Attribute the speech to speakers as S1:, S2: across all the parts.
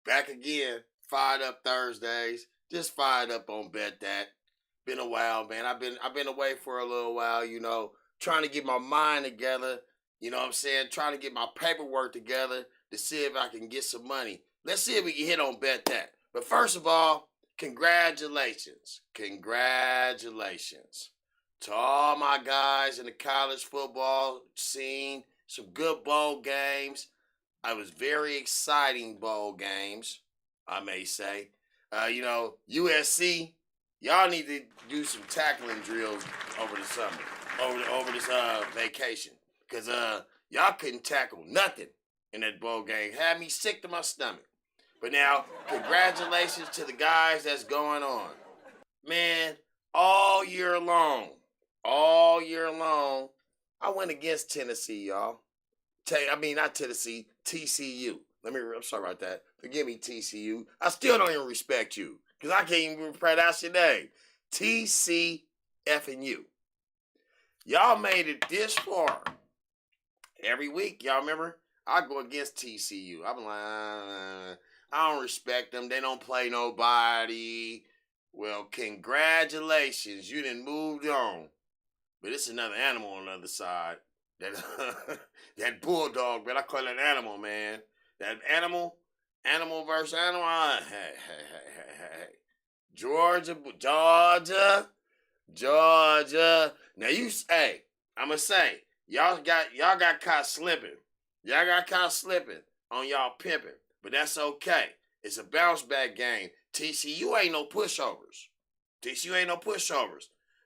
S1: Back again, Fired Up Thursdays. Just fired up on Bet That. Been a while, man. I've been away for a little while, trying to get my mind together, trying to get my paperwork together to see if I can get some money. Let's see if we can hit on Bet That. But first of all, congratulations. Congratulations to all my guys in the college football scene. Some good bowl games. I was very exciting bowl games, I may say. USC, y'all need to do some tackling drills over the summer, over this vacation. Because y'all couldn't tackle nothing in that bowl game. Had me sick to my stomach. But now, congratulations to the guys that's going on. Man, all year long, I went against Tennessee, y'all. Not Tennessee, TCU. I'm sorry about that. Forgive me, TCU. I still don't even respect you because I can't even pronounce your name. TCFU. Y'all made it this far. Every week, y'all remember? I go against TCU. I'm like, I don't respect them. They don't play nobody. Well, congratulations. You done moved on. But it's another animal on the other side. That bulldog, man, I call it an animal, man. That animal versus animal. Hey. Georgia. Now I'ma say, y'all got caught slipping. Y'all got caught slipping on y'all pimping, but that's okay. It's a bounce back game. TCU ain't no pushovers.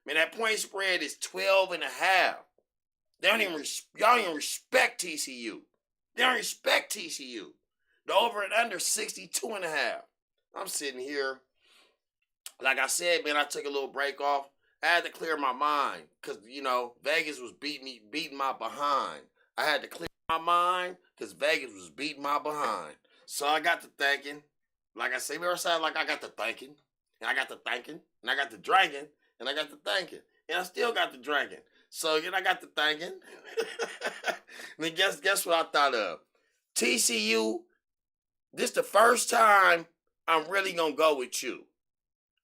S1: Man, that point spread is 12.5. Y'all don't even respect TCU. They don't respect TCU. The over and under 62.5. I'm sitting here. Like I said, man, I took a little break off. I had to clear my mind because, Vegas was beating my behind. I had to clear my mind because Vegas was beating my behind. So I got to thinking, like I say, I got to thinking, and I got to thinking, and I got to drinking, and I got to thinking, and I still got to drinking. So, I got to thinking. I mean, guess what I thought of? TCU, this the first time I'm really going to go with you.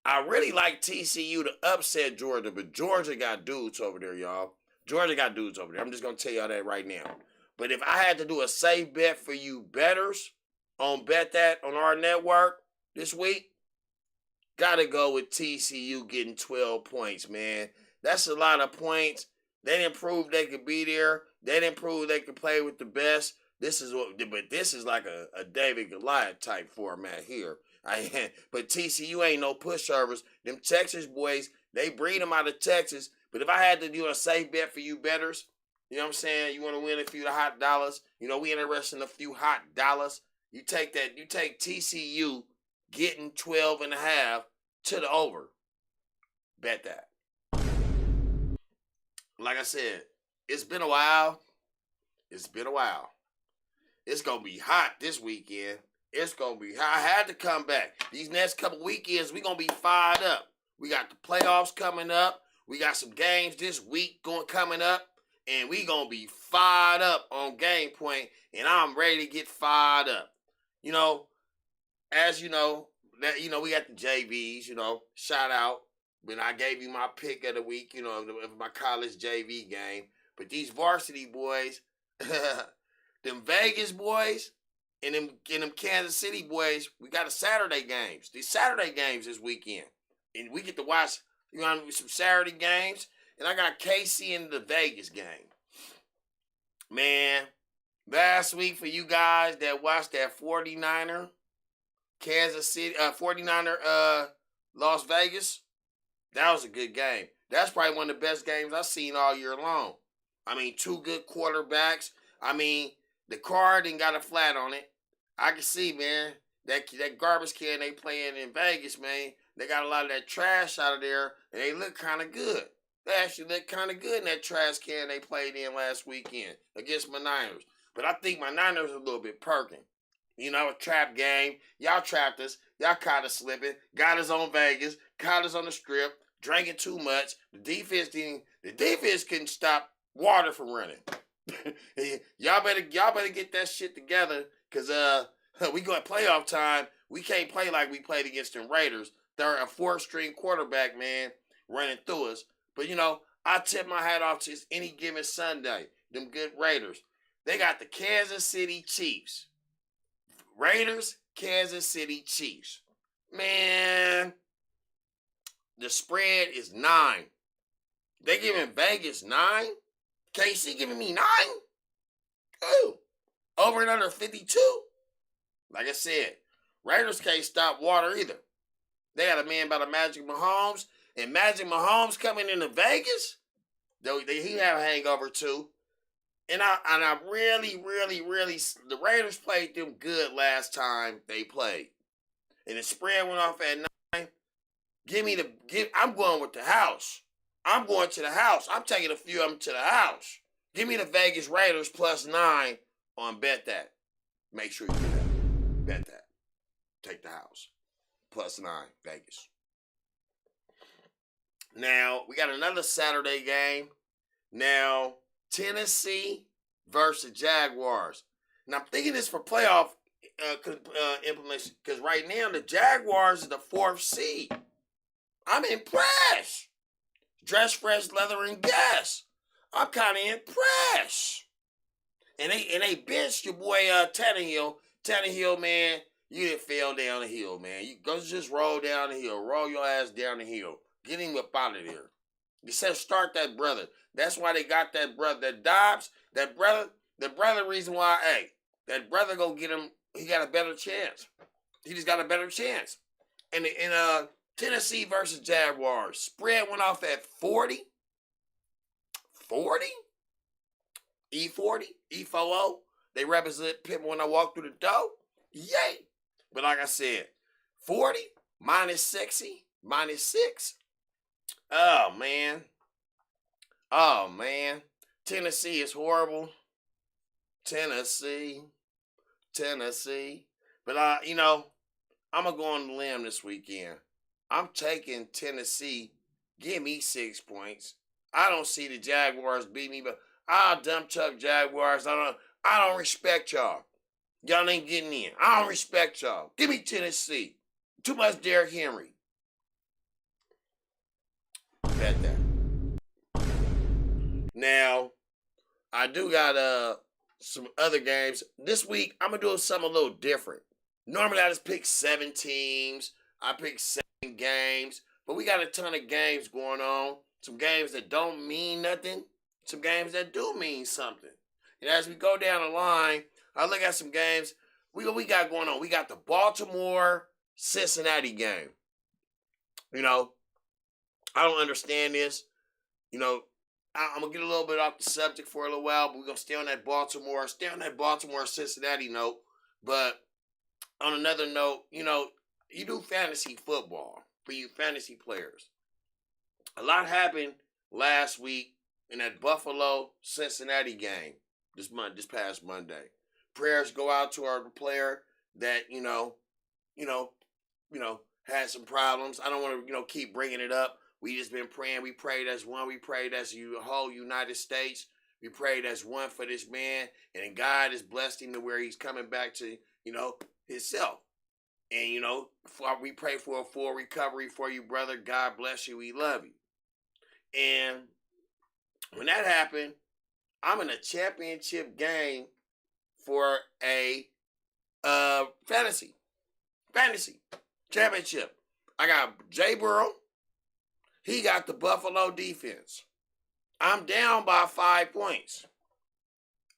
S1: I really like TCU to upset Georgia, but Georgia got dudes over there, y'all. Georgia got dudes over there. I'm just going to tell y'all that right now. But if I had to do a safe bet for you bettors on Bet That on our network this week, got to go with TCU getting 12 points, man. That's a lot of points. They didn't prove they could be there. They didn't prove they could play with the best. This is like a David Goliath type format here. But TCU ain't no pushovers. Them Texas boys, they breed them out of Texas. But if I had to do a safe bet for you bettors, you know what I'm saying? You want to win a few hot dollars. You know, we interested in a few hot dollars. You take TCU getting 12 and a half to the over. Bet that. Like I said, it's been a while. It's been a while. It's going to be hot this weekend. It's going to be hot. I had to come back. These next couple weekends, we're going to be fired up. We got the playoffs coming up. We got some games this week coming up. And we going to be fired up on Game Point. And I'm ready to get fired up. You know, as you know, we got the JVs, shout out. When I gave you my pick of the week, of my college JV game. But these varsity boys, them Vegas boys, and them Kansas City boys, we got Saturday games. These Saturday games this weekend. And we get to watch, some Saturday games. And I got KC in the Vegas game. Man, last week for you guys that watched that 49er, Kansas City, 49er, Las Vegas, that was a good game. That's probably one of the best games I've seen all year long. I mean, two good quarterbacks. I mean, the car didn't got a flat on it. I can see, man, that garbage can they playing in Vegas, man. They got a lot of that trash out of there, and they look kind of good. They actually look kind of good in that trash can they played in last weekend against my Niners. But I think my Niners are a little bit perking. A trap game. Y'all trapped us. Y'all caught us slipping. Got us on Vegas. Caught us on the strip. Drinking too much. The defense couldn't stop water from running. y'all better get that shit together, cause we go at playoff time. We can't play like we played against them Raiders. They're a 4th-string quarterback, man, running through us. But I tip my hat off to any given Sunday. Them good Raiders. They got the Kansas City Chiefs. Raiders, Kansas City Chiefs. Man, the spread is 9. They giving Vegas 9? KC giving me 9? Ooh. Over and under 52? Like I said, Raiders can't stop water either. They got a man by the Magic Mahomes. And Magic Mahomes coming into Vegas? He have a hangover too. And I really, the Raiders played them good last time they played. And the spread went off at 9. I'm going with the house. I'm going to the house. I'm taking a few of them to the house. Give me the Vegas Raiders plus 9 on Bet That. Make sure you do that. Bet that. Take the house. Plus 9, Vegas. Now, we got another Saturday game. Now, Tennessee versus Jaguars. Now, I'm thinking this for playoff implementation, because right now the Jaguars is the 4th seed. I'm impressed. Dress fresh, leather, and gas. I'm kind of impressed. And they benched your boy Tannehill. Tannehill, man, you didn't fall down the hill, man. You go just roll down the hill. Roll your ass down the hill. Get him up out of there. You said start that brother. That's why they got that brother. That Dobbs, that brother, the brother reason why, that brother go get him, he got a better chance. He just got a better chance. And in Tennessee versus Jaguars, spread went off at 40. 40? E40? E40? They represent Pittman when I walk through the door. Yay! But like I said, 40 minus 60 minus 6. Oh, man. Tennessee is horrible. Tennessee. But, I'm going to go on the limb this weekend. I'm taking Tennessee. Give me 6 points. I don't see the Jaguars beat me, but I'll dump truck Jaguars. I don't respect y'all. Y'all ain't getting in. I don't respect y'all. Give me Tennessee. Too much Derrick Henry. Bet that. Now, I do got some other games. This week, I'm going to do something a little different. Normally, I just pick 7 teams. I pick 7 games. But we got a ton of games going on. Some games that don't mean nothing. Some games that do mean something. And as we go down the line, I look at some games we got going on. We got the Baltimore-Cincinnati game. You know, I don't understand this. You know, I'm going to get a little bit off the subject for a little while, but we're going to stay on that Baltimore-Cincinnati note. But on another note, you know, you do fantasy football for you fantasy players. A lot happened last week in that Buffalo-Cincinnati game this past Monday. Prayers go out to our player that, you know, had some problems. I don't want to, keep bringing it up. We just been praying. We prayed as one. We prayed as the whole United States. We prayed as one for this man. And God has blessed him to where he's coming back to, himself. And, we pray for a full recovery for you, brother. God bless you. We love you. And when that happened, I'm in a championship game for a fantasy championship. I got Jay Burrow. He got the Buffalo defense. I'm down by 5 points.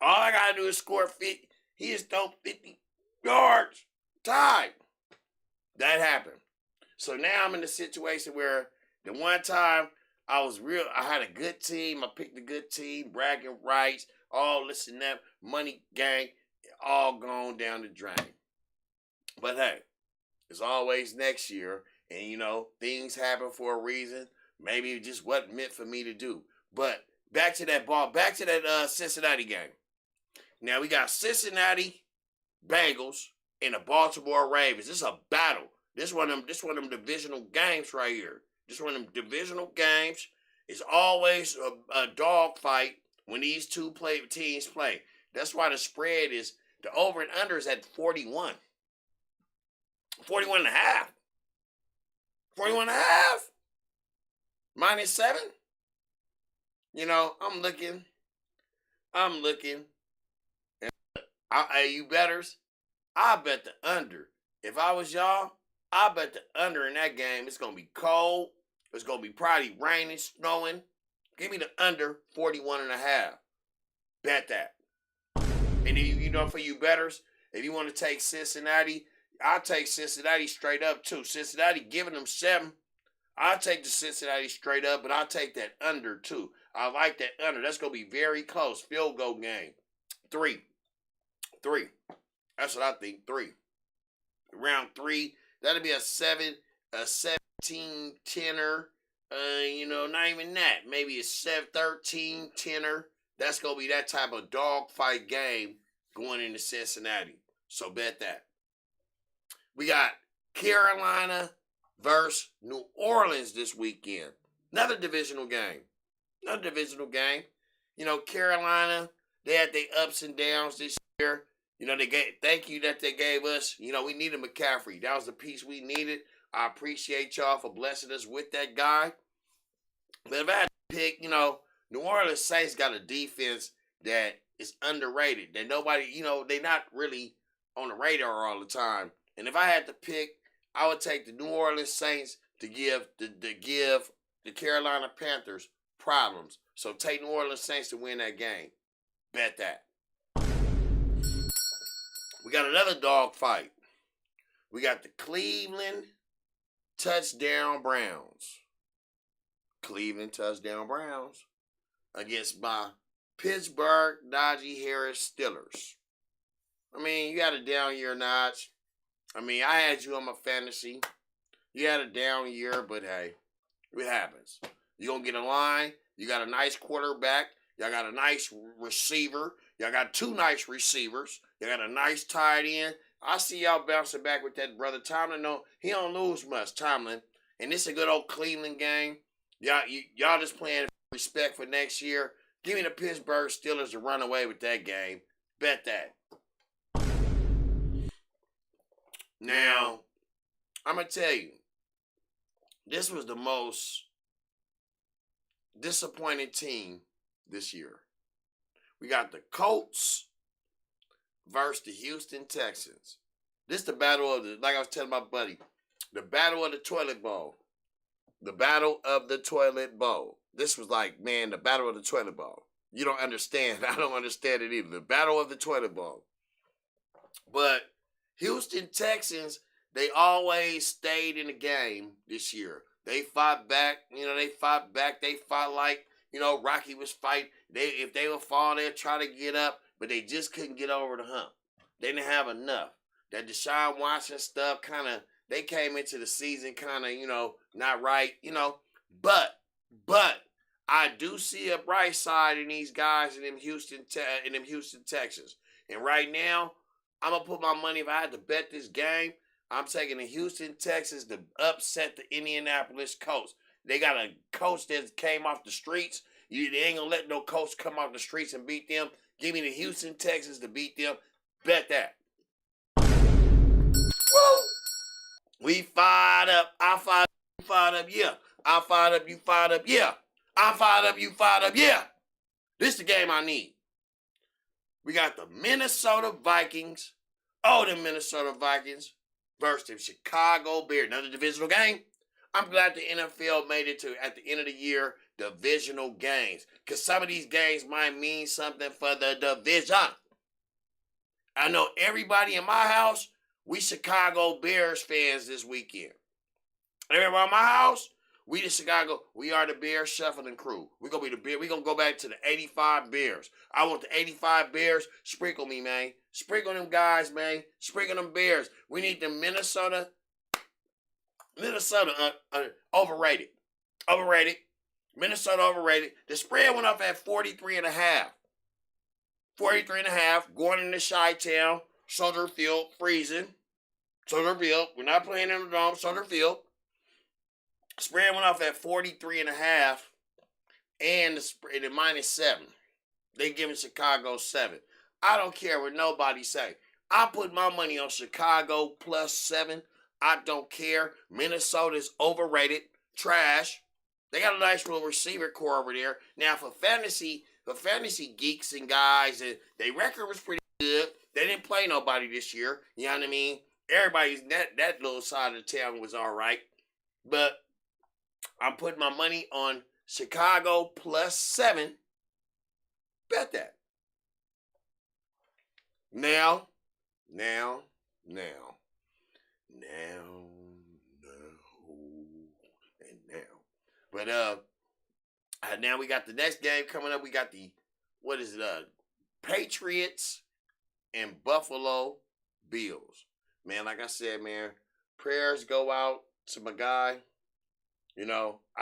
S1: All I got to do is score 50. He just throw 50 yards. Tied. That happened. So now I'm in a situation where the one time I had a good team. I picked a good team, bragging rights, all this and that, money gang, all gone down the drain. But hey, it's always next year. And, things happen for a reason. Maybe it just wasn't meant for me to do. But back to that Cincinnati game. Now we got Cincinnati Bengals and the Baltimore Ravens. This is a battle. This one of them divisional games right here. This one of them divisional games. It's always a dog fight when these two teams play. That's why the spread is, the over and under is at 41. 41 and a half. 41 and a half. -7. I'm looking. And you betters, I bet the under. If I was y'all, I bet the under in that game. It's going to be cold. It's going to be probably raining, snowing. Give me the under 41 and a half. Bet that. And if for you betters, if you want to take Cincinnati, I'll take Cincinnati straight up too. Cincinnati giving them 7. I'll take the Cincinnati straight up, but I'll take that under too. I like that under. That's going to be very close. Field goal game. 3. That's what I think. 3. Round 3. That'll be a 17-10er. Not even that. Maybe a 13-10er. That's going to be that type of dogfight game going into Cincinnati. So bet that. We got Carolina versus New Orleans this weekend. Another divisional game. Carolina, they had their ups and downs this year. Thank you that they gave us. We needed McCaffrey. That was the piece we needed. I appreciate y'all for blessing us with that guy. But if I had to pick, New Orleans Saints got a defense that is underrated. That nobody, they're not really on the radar all the time. And if I had to pick, I would take the New Orleans Saints to give the Carolina Panthers problems. So take New Orleans Saints to win that game. Bet that. We got another dog fight. We got the Cleveland Touchdown Browns. Cleveland Touchdown Browns against my Pittsburgh Najee Harris Steelers. You got a down year, Notch. I had you on my fantasy. You had a down year, but hey, it happens. You're going to get a line. You got a nice quarterback. Y'all got a nice receiver. Y'all got 2 nice receivers. You got a nice tight end. I see y'all bouncing back with that brother Tomlin. No, he don't lose much, Tomlin. And this is a good old Cleveland game. Y'all just playing respect for next year. Give me the Pittsburgh Steelers to run away with that game. Bet that. Now, I'm going to tell you, this was the most disappointing team this year. We got the Colts versus the Houston Texans. This is the battle of the, like I was telling my buddy, the battle of the toilet bowl. The battle of the toilet bowl. This was like, man, the battle of the toilet bowl. You don't understand. I don't understand it either. The battle of the toilet bowl. But Houston Texans, they always stayed in the game this year. They fought back. They fought back. They fought like, Rocky was fighting. If they would fall, they'd try to get up, but they just couldn't get over the hump. They didn't have enough. That Deshaun Watson stuff they came into the season not right, But I do see a bright side in these guys in them Houston Texans. And right now, I'm going to put my money, if I had to bet this game, I'm taking the Houston Texans to upset the Indianapolis Colts. They got a coach that came off the streets. They ain't going to let no coach come off the streets and beat them. Give me the Houston Texans to beat them. Bet that. Woo! We fired up. I fired up. You fired up. Yeah. I fired up. You fired up. Yeah. I fired up. You fired up. Yeah. This is the game I need. We got the Minnesota Vikings. Oh, the Minnesota Vikings versus the Chicago Bears. Another divisional game. I'm glad the NFL made it to, at the end of the year, divisional games. Because some of these games might mean something for the division. I know everybody in my house, we Chicago Bears fans this weekend. Everybody in my house, we the Chicago, we are the Bears shuffling crew. We're going to be the Bears. We're going to go back to the 85 Bears. I want the 85 Bears. Sprinkle me, man. Sprinkle them guys, man. Sprinkle them Bears. We need the Minnesota overrated. Overrated. Minnesota overrated. The spread went up at 43.5. 43.5. Going into Chi-Town. Soldier Field. Freezing. Soldier Field. We're not playing in the Dome. Soldier Field. Spread went off at 43.5. And the -7. They giving Chicago 7. I don't care what nobody say. I put my money on Chicago +7. I don't care. Minnesota's overrated. Trash. They got a nice little receiver core over there. Now for fantasy geeks and guys, their record was pretty good. They didn't play nobody this year. You know what I mean? Everybody's that little side of the town was all right. But I'm putting my money on Chicago +7. Bet that. Now. But now we got the next game coming up. We got the Patriots and Buffalo Bills. Man, like I said, man, prayers go out to my guy. I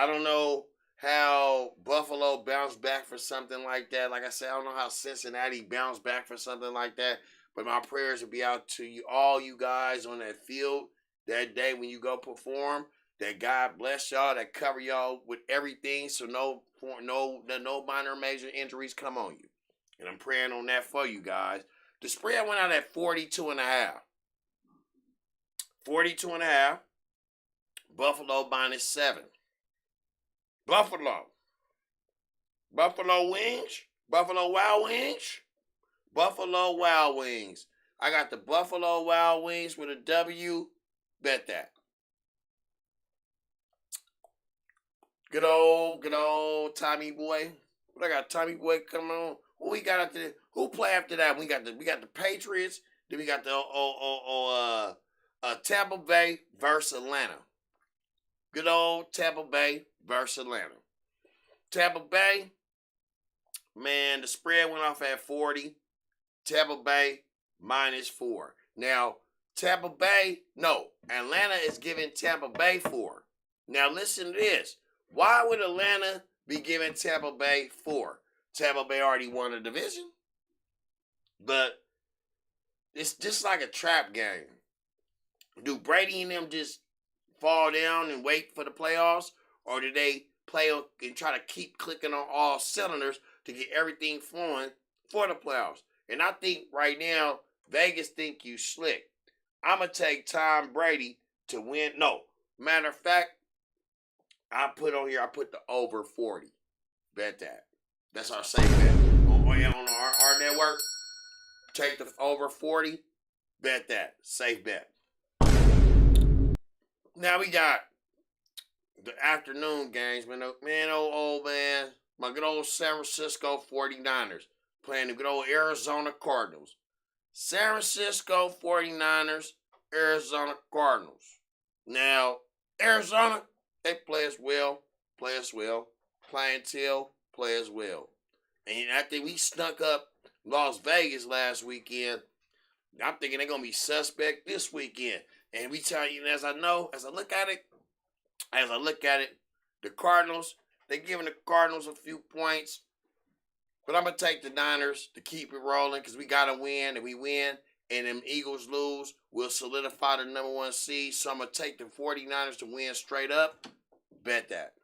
S1: don't know how Buffalo bounced back for something like that. Like I said, I don't know how Cincinnati bounced back for something like that. But my prayers will be out to you, all you guys on that field that day when you go perform. That God bless y'all, that cover y'all with everything, so no minor major injuries come on you. And I'm praying on that for you guys. The spread went out at 42.5. 42.5. Buffalo -7. Buffalo Wings. Buffalo Wild Wings. Buffalo Wild Wings. I got the Buffalo Wild Wings with a W. Bet that. Good old Tommy Boy. What I got? Tommy Boy coming on. Who we got after this? Who play after that? We got the Patriots. Then we got the Tampa Bay versus Atlanta. Good old Tampa Bay versus Atlanta. Tampa Bay, man, the spread went off at 40. Tampa Bay -4. Now, Atlanta is giving Tampa Bay 4. Now, listen to this. Why would Atlanta be giving Tampa Bay 4? Tampa Bay already won the division. But it's just like a trap game. Do Brady and them just fall down and wait for the playoffs? Or do they play and try to keep clicking on all cylinders to get everything flowing for the playoffs? And I think right now, Vegas think you slick. I'm going to take Tom Brady to win. No, matter of fact, I put the over 40. Bet that. That's our safe bet. On our network, take the over 40. Bet that. Safe bet. Now we got the afternoon games, man. Man. My good old San Francisco 49ers playing the good old Arizona Cardinals. San Francisco 49ers, Arizona Cardinals. Now, Arizona, they play as well. Clientele, play as well. And I think we snuck up Las Vegas last weekend. I'm thinking they're going to be suspect this weekend. And we tell you, as I look at it, the Cardinals, they're giving the Cardinals a few points. But I'm going to take the Niners to keep it rolling because we got to win. If we win and them Eagles lose, we'll solidify the number 1 seed. So I'm going to take the 49ers to win straight up. Bet that.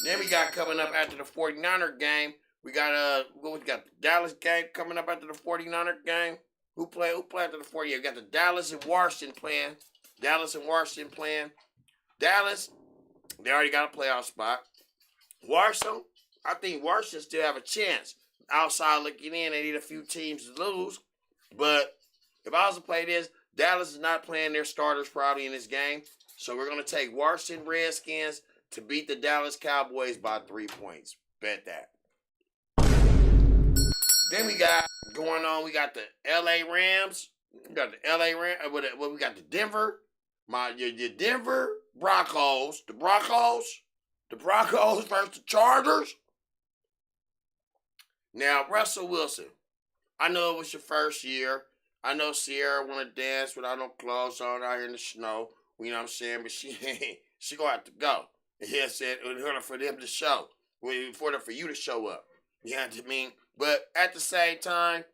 S1: Then we got coming up after the 49er game. We got the Dallas game coming up after the 49er game. Who play after the 48? We got the Dallas and Washington playing. Dallas, they already got a playoff spot. Washington, I think Washington still have a chance. Outside looking in, they need a few teams to lose. But if I was to play this, Dallas is not playing their starters probably in this game. So we're going to take Washington Redskins to beat the Dallas Cowboys by 3 points. Bet that. Then we got going on, we got the LA Rams. We got the LA Rams. We got the Denver. Your Denver Broncos. The Broncos versus the Chargers. Now, Russell Wilson. I know it was your first year. I know Sierra want to dance without no clothes on out here in the snow. You know what I'm saying? But she gonna have to go. He said in order for them to show. For you to show up. You know what I mean? But at the same time,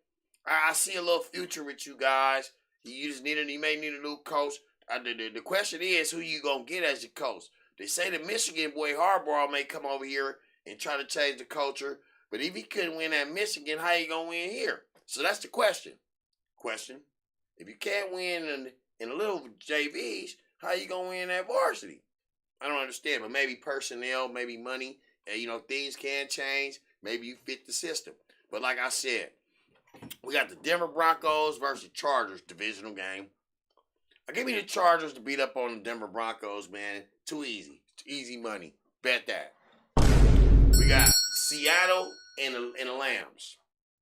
S1: I see a little future with you guys. You may need a new coach. The question is, who you gonna get as your coach? They say the Michigan boy Harbaugh may come over here and try to change the culture. But if he couldn't win at Michigan, how you gonna win here? So that's the question. If you can't win in the little JVs, how you gonna win at varsity? I don't understand, but maybe personnel, maybe money, things can change. Maybe you fit the system. But like I said, we got the Denver Broncos versus Chargers divisional game. I give me the Chargers to beat up on the Denver Broncos, man. Too easy. Easy money. Bet that. We got Seattle and the Lambs.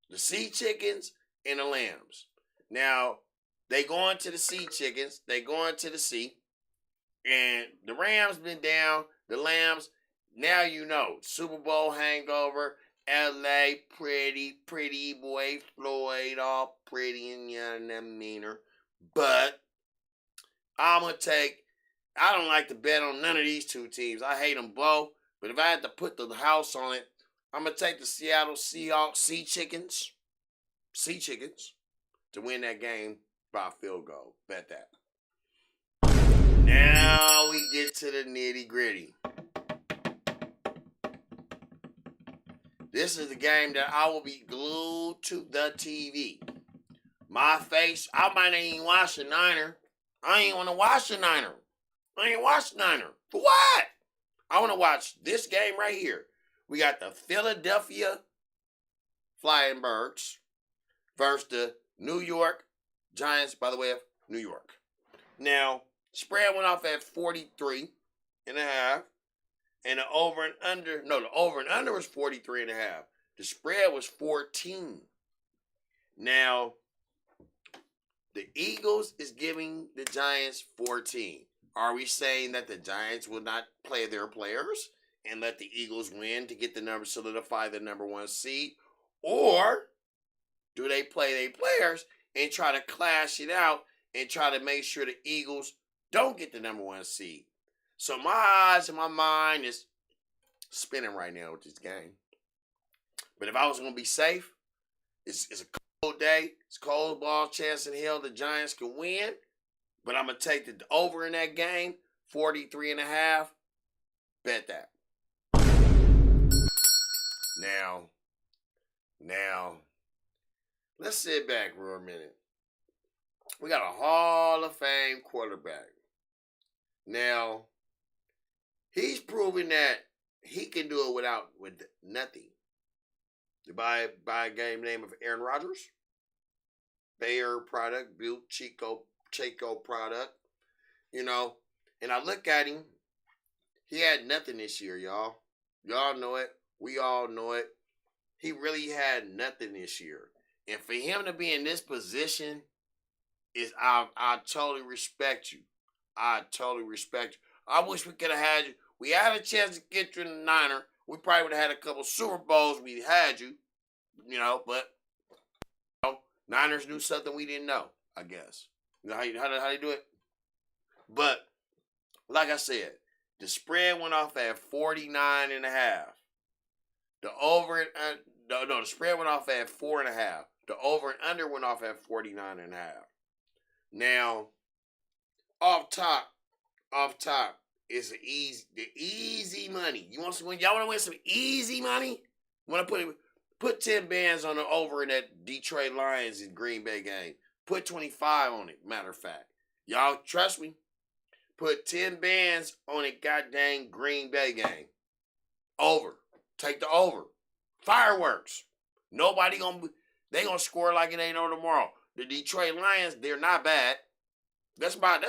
S1: The Sea Chickens and the Lambs. Now, they going to the Sea Chickens. They going to the Sea. And the Rams been down. The Lambs, now you know. Super Bowl hangover. L.A. pretty boy Floyd. All pretty and young and meaner. But I don't like to bet on none of these two teams. I hate them both. But if I had to put the house on it, I'm going to take the Seattle Seahawks Sea Chickens to win that game by a field goal. Bet that. Now we get to the nitty gritty. This is the game that I will be glued to the TV. My face, I might not even watch the Niner. I ain't want to watch the Niner. For what? I want to watch this game right here. We got the Philadelphia Flying Birds versus the New York Giants, by the way, of New York. Now, spread went off at 43 and a half. And the over and under was 43 and a half. The spread was 14. Now, the Eagles is giving the Giants 14. Are we saying that the Giants will not play their players and let the Eagles win to solidify the number 1 seed? Or do they play their players and try to clash it out and try to make sure the Eagles don't get the number 1 seed? So my eyes and my mind is spinning right now with this game. But if I was going to be safe, it's a cold day. It's cold ball, chance in hell the Giants can win. But I'm going to take the over in that game, 43 and a half. Bet that. Now, let's sit back for a minute. We got a Hall of Fame quarterback. Now, he's proven that he can do it with nothing. By a game name of Aaron Rodgers, Bayer product, built Chico product, you know. And I look at him, he had nothing this year, y'all. Y'all know it. We all know it. He really had nothing this year. And for him to be in this position is I totally respect you. I totally respect you. I wish we could have had you. We had a chance to get you in the Niner. We probably would have had a couple Super Bowls. We had you, but Niners knew something we didn't know, I guess. You know how they do it? But, like I said, the spread went off at 49.5. The spread went off at 4.5. The over and under went off at 49.5. Now, off top, is the easy money. Y'all want to win some easy money? Want to put 10 bands on the over in that Detroit Lions and Green Bay game. Put 25 on it. Matter of fact, y'all trust me. Put 10 bands on it. Goddamn Green Bay game. Over. Take the over. Fireworks. They gonna score like it ain't no tomorrow. The Detroit Lions, they're not bad. That's my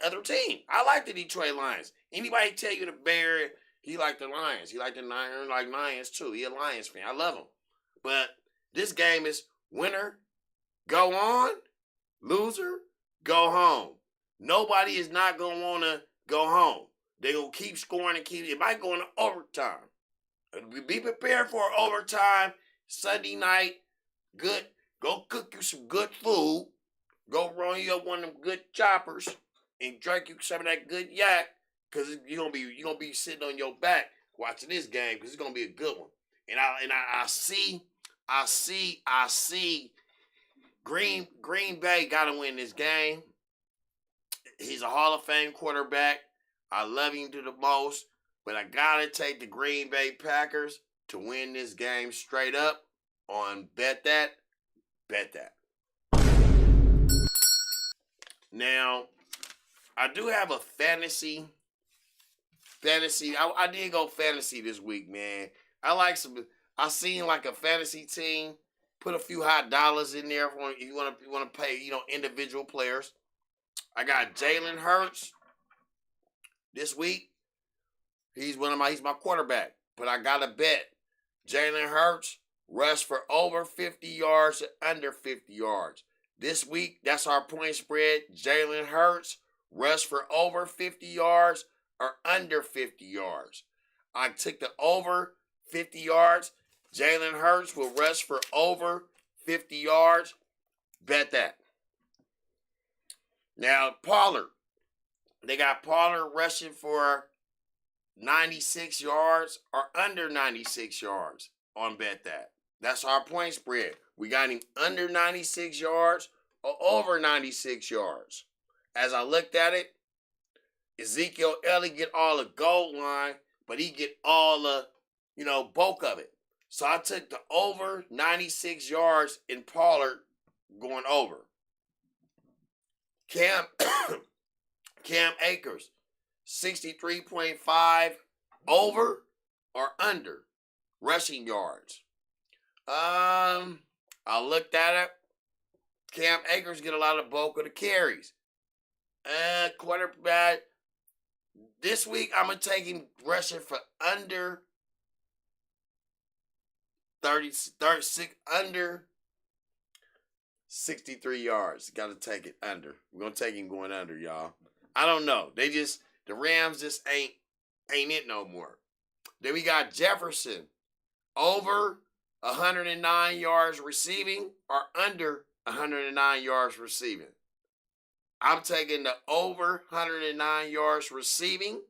S1: other team. I like the Detroit Lions. Anybody tell you the Bear, he like the Lions. He like the Niners, like Lions too. He a Lions fan. I love him. But this game is winner, go on, loser, go home. Nobody is not going to want to go home. They're going to keep scoring and it might go into overtime. Be prepared for overtime Sunday night. Good. Go cook you some good food. Go roll you up one of them good choppers and drink you some of that good yak, because you're gonna be sitting on your back watching this game, because it's gonna be a good one. And I see Green Bay gotta win this game. He's a Hall of Fame quarterback. I love him to the most, but I gotta take the Green Bay Packers to win this game straight up on Bet That. Now, I do have a fantasy. I did go fantasy this week, man. I seen like a fantasy team. Put a few hot dollars in there if you want to pay, individual players. I got Jalen Hurts this week. He's my quarterback. But I got to bet Jalen Hurts rush for over 50 yards or under 50 yards. This week, that's our point spread. Jalen Hurts rush for over 50 yards or under 50 yards. I took the over 50 yards. Jalen Hurts will rush for over 50 yards. Bet that. Now, Pollard. They got Pollard rushing for 96 yards or under 96 yards on Bet That. That's our point spread. We got him under 96 yards or over 96 yards. As I looked at it, Ezekiel Elliott get all the goal line, but he get all the, bulk of it. So I took the over 96 yards in Pollard going over. Cam Akers, 63.5 over or under rushing yards. I looked at it. Cam Akers get a lot of bulk of the carries. Quarterback. This week, I'm going to take him rushing for under 36, under 63 yards. Got to take it under. We're going to take him going under, y'all. I don't know. The Rams just ain't it no more. Then we got Jefferson. Over 109 yards receiving or under 109 yards receiving. I'm taking the over 109 yards receiving.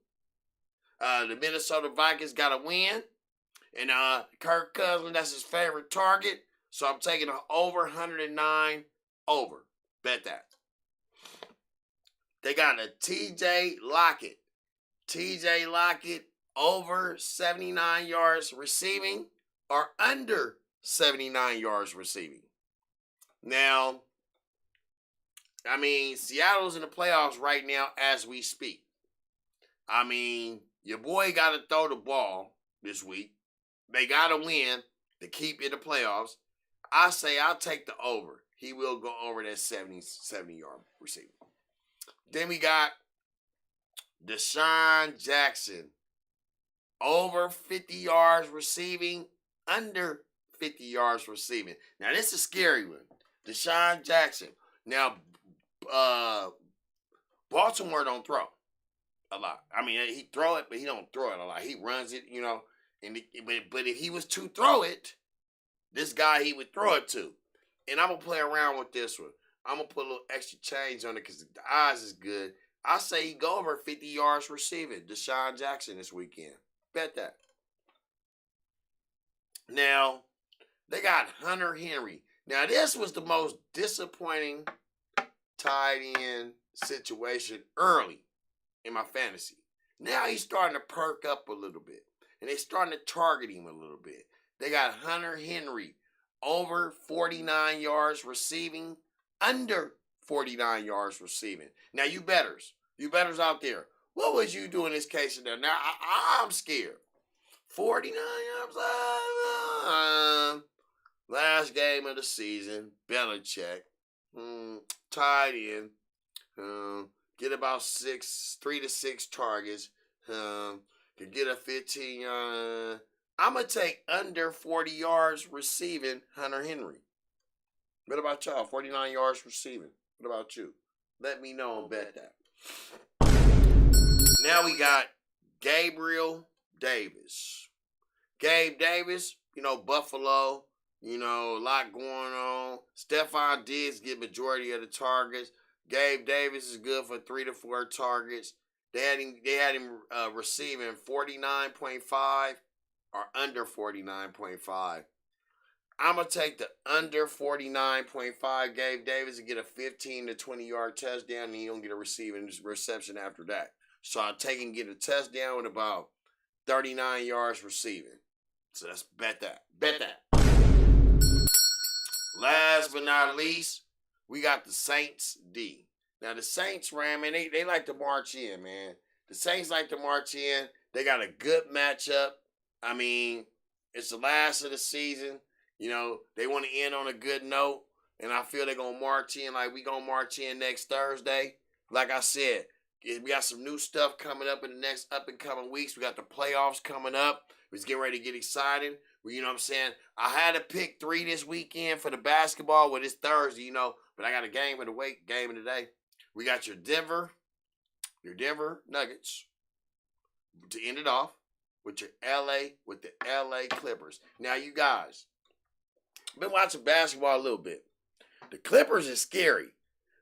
S1: The Minnesota Vikings got to win. And Kirk Cousins, that's his favorite target. So I'm taking the over 109 over. Bet that. They got a TJ Lockett. TJ Lockett over 79 yards receiving or under 79 yards receiving. Now, I mean, Seattle's in the playoffs right now as we speak. I mean, your boy got to throw the ball this week. They got to win to keep in the playoffs. I say I'll take the over. He will go over that 70-yard receiving. Then we got Deshaun Jackson. Over 50 yards receiving, under 50 yards receiving. Now, this is a scary one. Deshaun Jackson. Now, Baltimore don't throw a lot. I mean, he throw it, but he don't throw it a lot. He runs it, you know. But if he was to throw it, this guy he would throw it to. And I'm going to play around with this one. I'm going to put a little extra change on it because the odds is good. I say he go over 50 yards receiving. Deshaun Jackson this weekend. Bet that. Now, they got Hunter Henry. Now, this was the most disappointing tight end situation early in my fantasy. Now he's starting to perk up a little bit. And they're starting to target him a little bit. They got Hunter Henry over 49 yards receiving, under 49 yards receiving. Now, you bettors out there, what would you do in this case? Now, I'm scared. 49 yards. Last game of the season, Belichick. Tied in. Get about 3 to 6 targets. Could get a 15. I'm going to take under 40 yards receiving Hunter Henry. What about y'all? 49 yards receiving. What about you? Let me know and bet that. Now we got Gabriel Davis. Gabe Davis, you know, Buffalo, you know, a lot going on. Stephon Diggs get majority of the targets. Gabe Davis is good for 3 to 4 targets. They had him receiving 49.5 or under 49.5. I'm going to take the under 49.5 Gabe Davis and get a 15 to 20 yard touchdown, and he don't get a receiving reception after that. So I'll take and get a touchdown with about 39 yards receiving. So let's bet that. Bet that. Last but not least, we got the Saints D. Now the Saints, man, they like to march in, man. The Saints like to march in. They got a good matchup. I mean, it's the last of the season. You know, they want to end on a good note. And I feel they're going to march in like we going to march in next Thursday. Like I said, we got some new stuff coming up in the next up and coming weeks. We got the playoffs coming up. We're getting ready to get excited. You know what I'm saying? I had to pick 3 this weekend for the basketball. Well, it's Thursday, you know. But I got a game of the game of the day. We got your Denver Nuggets to end it off with the LA Clippers. Now, you guys, I've been watching basketball a little bit. The Clippers is scary,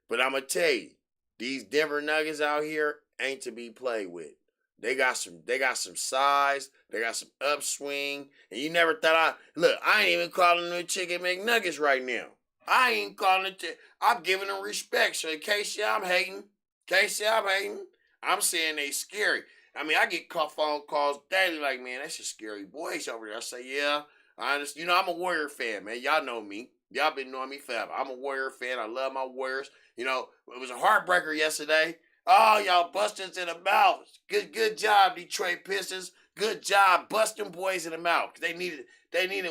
S1: but I'm going to tell you, these Denver Nuggets out here ain't to be played with. They got some size, they got some upswing, and you never thought I ain't even calling them chicken McNuggets right now. I ain't calling it, I'm giving them respect. So in case y'all hating, I'm saying they scary. I mean, I get phone calls daily like, man, that's just scary boys over there. I say, yeah, I understand. You know, I'm a Warrior fan, man. Y'all know me. Y'all been knowing me forever. I'm a Warrior fan. I love my Warriors. You know, it was a heartbreaker yesterday. Oh, y'all busters in the mouth. Good job, Detroit Pistons. Good job busting boys in the mouth. They needed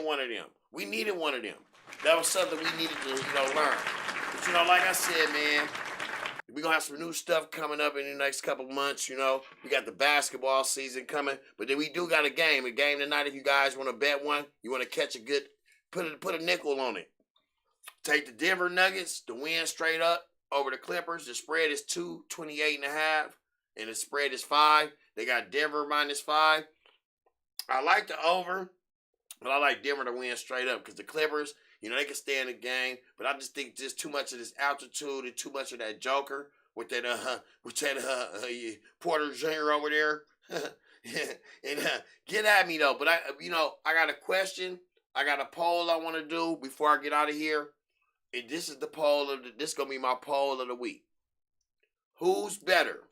S1: one of them. We needed one of them. That was something we needed to, learn. But, like I said, man, we're going to have some new stuff coming up in the next couple months, We got the basketball season coming. But then we do got a game tonight. If you guys want to bet one, you want to catch a good, put a nickel on it. Take the Denver Nuggets to win straight up over the Clippers. The spread is 228.5, and the spread is 5. They got Denver -5. I like the over, but I like Denver to win straight up because the Clippers, they can stay in the game. But I just think just too much of this altitude and too much of that joker with that Porter Jr. over there. and get at me though. But I got a question. I got a poll I want to do before I get out of here. And this is the poll this is gonna be my poll of the week. Who's better?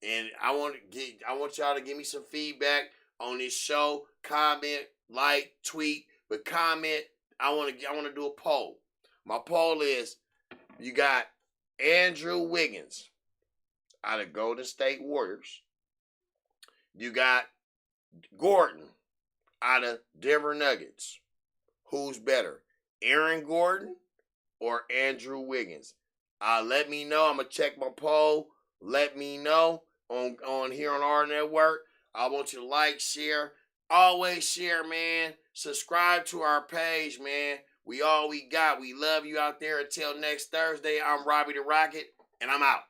S1: And I want y'all to give me some feedback on this show. Comment, like, tweet, but comment. I want to do a poll. My poll is: you got Andrew Wiggins out of Golden State Warriors. You got Gordon out of Denver Nuggets. Who's better, Aaron Gordon or Andrew Wiggins? Let me know. I'm going to check my poll. Let me know on here on our network. I want you to like, share. Always share, man. Subscribe to our page, man. We all we got. We love you out there. Until next Thursday, I'm Robbie the Rocket, and I'm out.